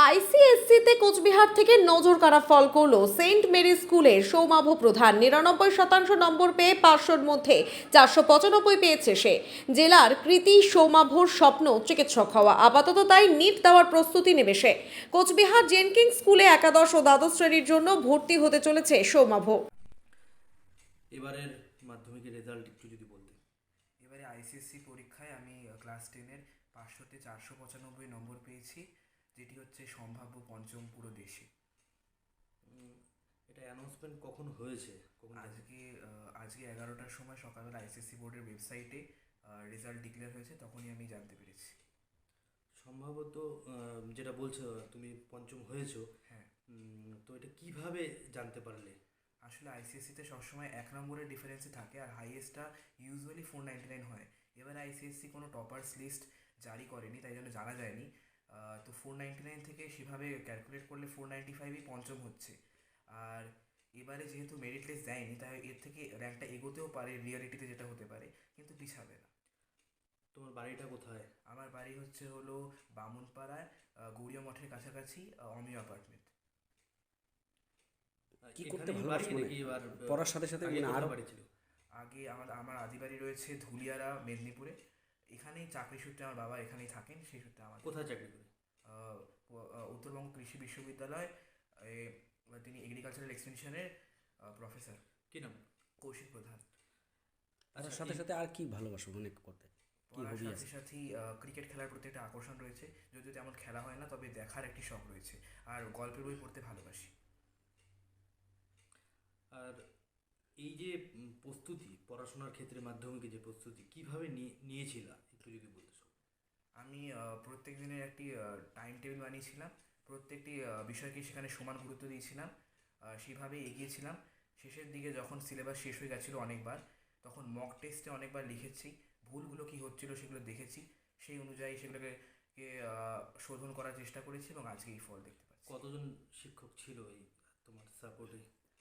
আইসিএসসিতে কোচবিহার থেকে নজরকাড়া ফল করল Saint Mary স্কুলের সৌমাভ প্রধান। ৯৯% নম্বর পেয়ে ৫০০-র মধ্যে ৪৯৫ পেয়েছে সে। জেলার কৃতি সৌমাভর স্বপ্ন চিকিৎসক হওয়া, আপাতত তাই নিট দেওয়ার প্রস্তুতি নেবে সে। কোচবিহার জেনকিংস স্কুলে একাদশ ও দ্বাদশ শ্রেণীর জন্য ভর্তি হতে চলেছে সৌমাভ। এবারের মাধ্যমিকের রেজাল্ট একটু যদি বলতে। এবারে আইসিএসসি পরীক্ষায় আমি ক্লাস 10-এর ৫০০-তে ৪৯৫ নম্বর পেয়েছি, যেটি হচ্ছে সম্ভাব্য পঞ্চম পুরো দেশে। এটা অ্যানাউন্সমেন্ট কখন হয়েছে? আজকে 11টার সময় সকালবেলা আইসিএসসি বোর্ডের ওয়েবসাইটে রেজাল্ট ডিক্লেয়ার হয়েছে, তখনই আমি জানতে পেরেছি। সম্ভবত যেটা বলছো তুমি পঞ্চম হয়েছো, হ্যাঁ। তো এটা কিভাবে জানতে পারলে? আসলে আইসিএসসিতে সবসময় 1 নম্বরের ডিফারেন্সে থাকে, আর হাইয়েস্টটা ইউজুয়ালি 499 হয়। এবারে আইসিএসসি কোনো টপার্স লিস্ট জারি করেনি, তাই জন্য জানা যায়নি। তো 499 থেকে সেভাবে ক্যালকুলেট করলে 495ই পঞ্চম হচ্ছে। আর এবারে যেহেতু মেরিট লিস্ট দেয়নি, তাই এর থেকে র্যাঙ্কটা এগোতেও পারে, রিয়ালিটিতে যেটা হতে পারে, কিন্তু পিছাবে না। তোমার বাড়িটা কোথায়? আমার বাড়ি হলো বামুনপাড়ায়, গৌরীয় মঠের কাছাকাছি, অমিয় অ্যাপার্টমেন্ট। কি করতে এখানেই ভালোবাসো বাড়ি মানে? নাকি এবার পড়ার সাথে সাথে আগে মানে কোথায় আরো বাড়ি ছিল? আগে আমার আদি বাড়ি রয়েছে ধুলিয়ারা, মেদিনীপুরে। এখানেই চাকরি সূত্রে আমার বাবা এখানেই থাকেন, সেই সূত্রে আমার কোথায় চাকরি করে? উত্তরবঙ্গ কৃষি বিশ্ববিদ্যালয়, তিনি এগ্রিকালচারাল এক্সটেনশনের প্রফেসর। কি নাম? কৌশিক প্রধান। পড়ার সাথে সাথে আর কি ভালোবাসো মানে করতে? কি পড়ার হবি সাথে আছে? সাথেই ক্রিকেট খেলার প্রতি একটা আকর্ষণ রয়েছে, যদিও তেমন খেলা হয় না, তবে দেখার একটি শখ রয়েছে। আর গল্পের বই পড়তে ভালোবাসি। আর এই যে প্রস্তুতি, পড়াশোনার ক্ষেত্রে মাধ্যমিকে যে প্রস্তুতি কিভাবে নিয়েছিলা একটু যদি বলতে। আমি প্রত্যেক দিনের একটি টাইম টেবিল বানিয়েছিলাম, প্রত্যেকটি বিষয়কে সেখানে সমান গুরুত্ব দিয়েছিলাম, সেইভাবেই এগিয়েছিলাম। শেষের দিকে যখন সিলেবাস শেষ হয়ে গেছিলো অনেকবার, তখন মক টেস্টে অনেকবার লিখেছি, ভুলগুলো কী হচ্ছিলো সেগুলো দেখেছি, সেই অনুযায়ী সেগুলোকে শোধন করার চেষ্টা করেছি, এবং আজকে এই ফল দেখতে পাচ্ছি। কতজন শিক্ষক ছিল এই তোমার সাপোর্টে?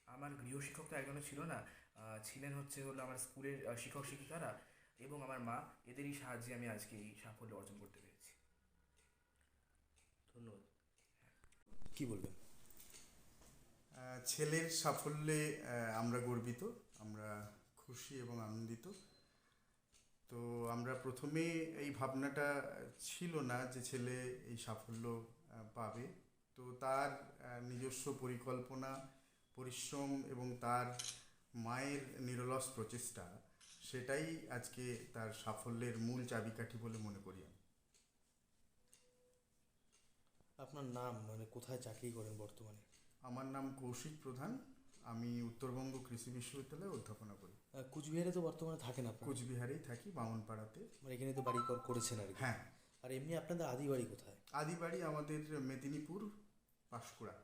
আমার গৃহ শিক্ষক তো একজনও ছিল না, ছিলেন আমার স্কুলের শিক্ষক শিক্ষিকারা এবং আমার মা। এদেরই সাহায্যে আমি আজকে এই সাফল্য অর্জন করতে পেরেছি। ধন্যবাদ। কি বলবেন? ছেলের সাফল্যে আমরা গর্বিত, আমরা খুশি এবং আনন্দিত। তো আমরা প্রথমে এই ভাবনাটা ছিল না যে ছেলে এই সাফল্য পাবে। তো তার নিজস্ব পরিকল্পনা, পরিশ্রম এবং তার মায়ের নিরলস প্রচেষ্টা, সেটাই আজকে তার সাফল্যের মূল চাবিকাঠি বলে মনে করি আমি। আপনার নাম, মানে কোথায় চাকরি করেন বর্তমানে? আমার নাম কৌশিক প্রধান, আমি উত্তরবঙ্গ কৃষি বিশ্ববিদ্যালয়ে অধ্যাপনা করি। কুচবিহারে তো বর্তমানে থাকেন আপনি? কোচবিহারেই থাকি, বামনপাড়াতে। মানে এখানে তো বাড়ি করেছেন আর কি। হ্যাঁ। আর এমনি আপনাদের আদি বাড়ি কোথায়? আদি বাড়ি আমাদের মেদিনীপুর, পাঁশকুড়া।